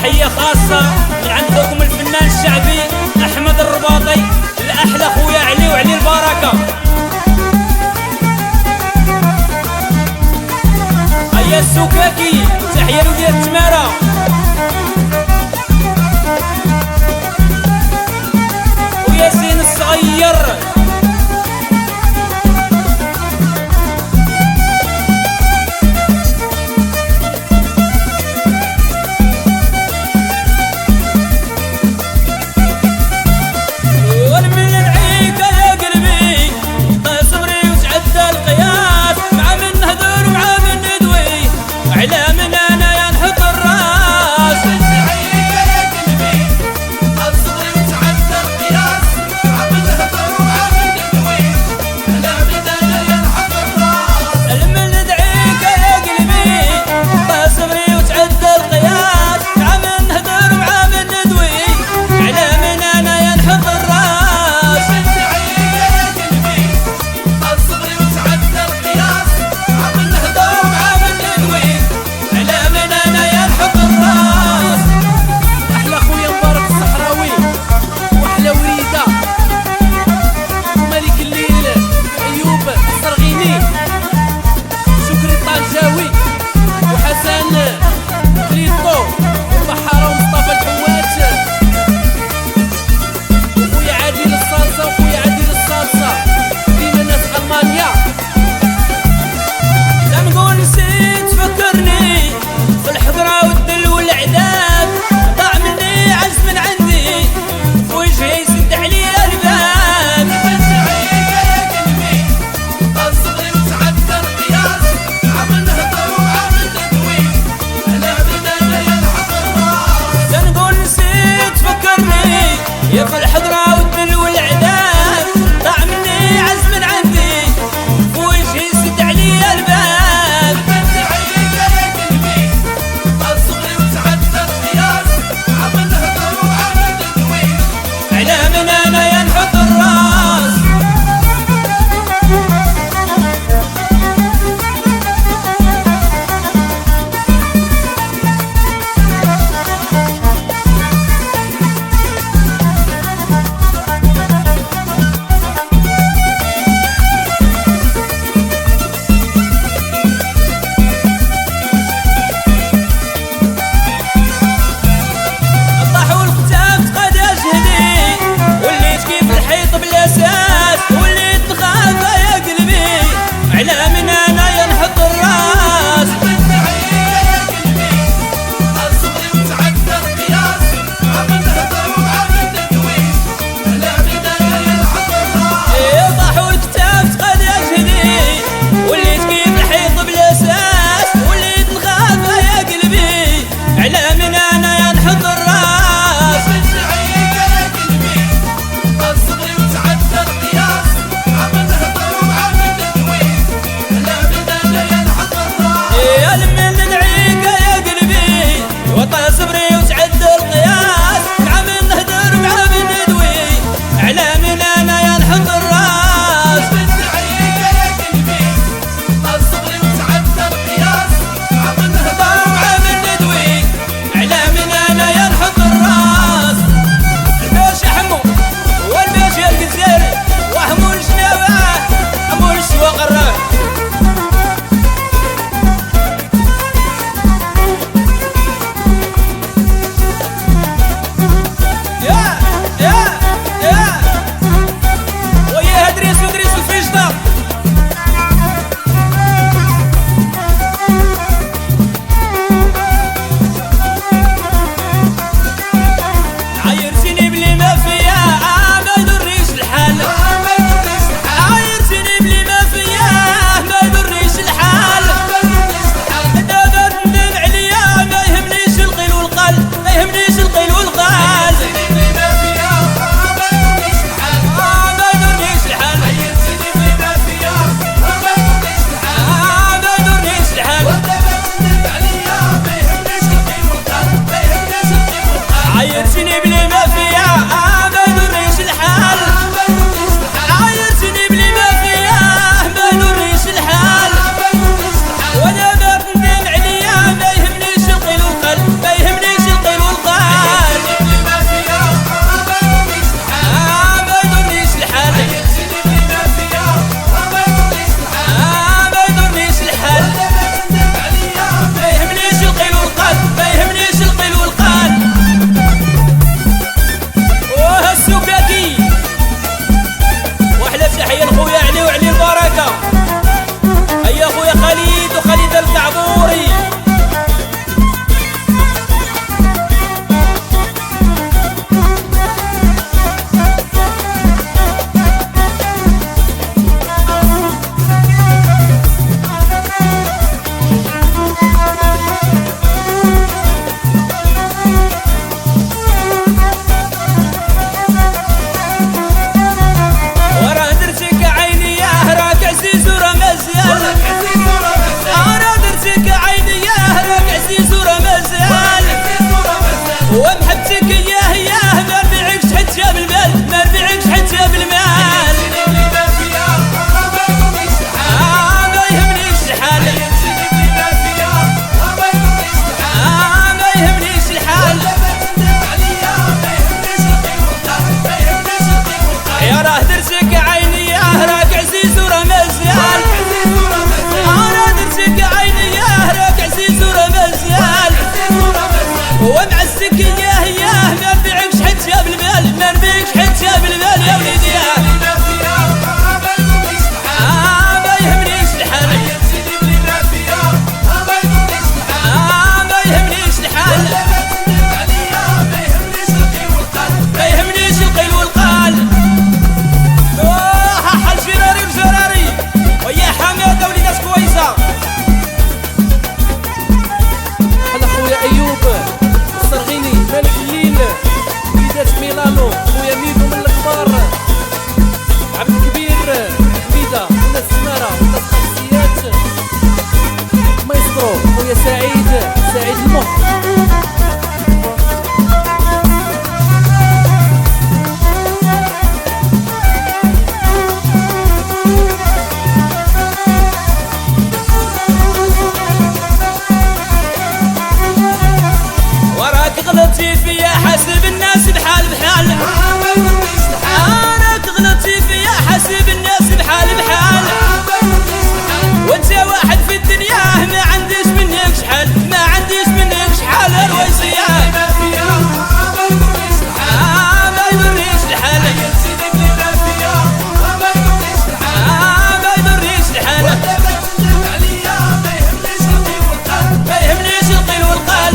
تحية خاصة لعندكم الفنان الشعبي أحمد الرباطي، الأحلى خويا علي وعلي البركة. هيا السكاكي تحية لولية التمارة. وياسين الصغير. امه. وراك غلطتي فيا حاسب الناس بحال بحال، انا غلطتي فيا حاسب الناس بحال بحال، وانت واحد في الدنيا ما عنديش منك شحال، ما عنديش منك شحال الويصية ما يضرنيش الحال، ما يضرنيش الحال، ما يهمنيش القيل والقال.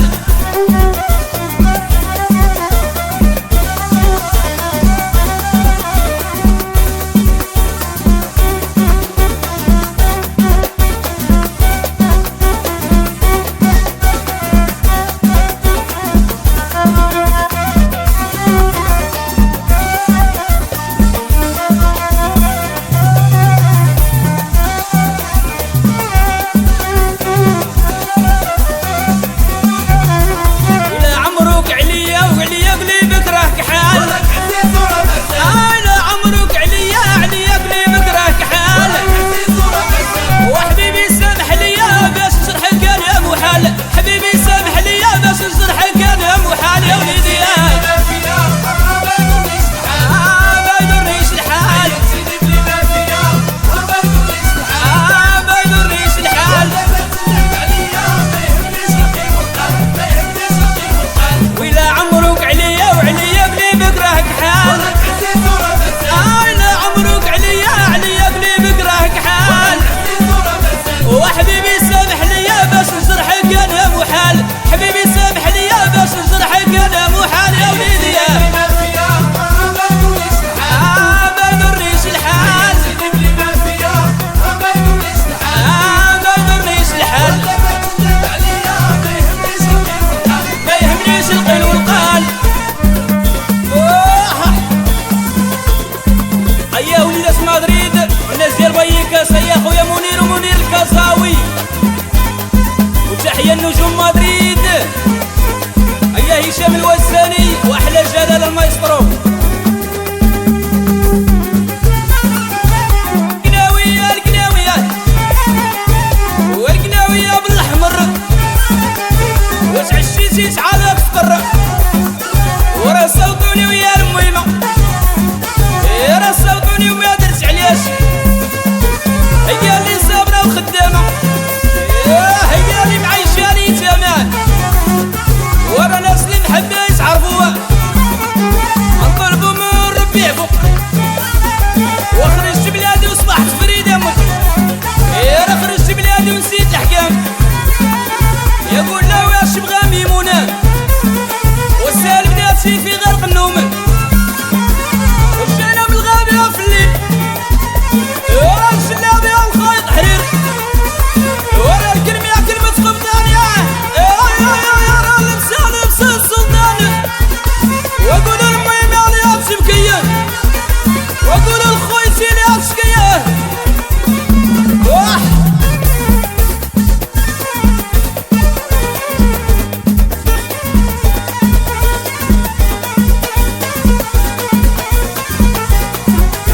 يا وليدات مدريد والناس ديال بايكاس، يا خويا منير ومنير الكازاوي، وتحية النجوم مدريد، يا هشام الوزاني واحلى جلال المايسترو. القناوية القناوية والقناوية بالاحمر، وتعشيتي شحالك صفر، ورا صوتوني ويا الميمة، راه صوتوني وما درت علاش، هي اللي صابرة وخدامة، هي اللي معيشاني تمام، ورا ناس اللي نحب يتعرفوها، نطلبو من ربي يعفو، وخرجت بلادي وصبحت فريد امك، راه خرجت بلادي ونسيت الحكام، يقول لا واش بغا ميمونة، والسال بداتي في غرق النوم، في الليل الشلابي والخيط حرير، ورا الكلمة كلمة قبطان، راه لبسان لبس السلطان، وقول الميمة اللي تبكيه، وقول الخويتي اللي تشكيه.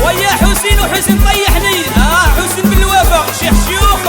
ويا حسين وحسين طيحني، حسين بالوفا شيخ شيوخ.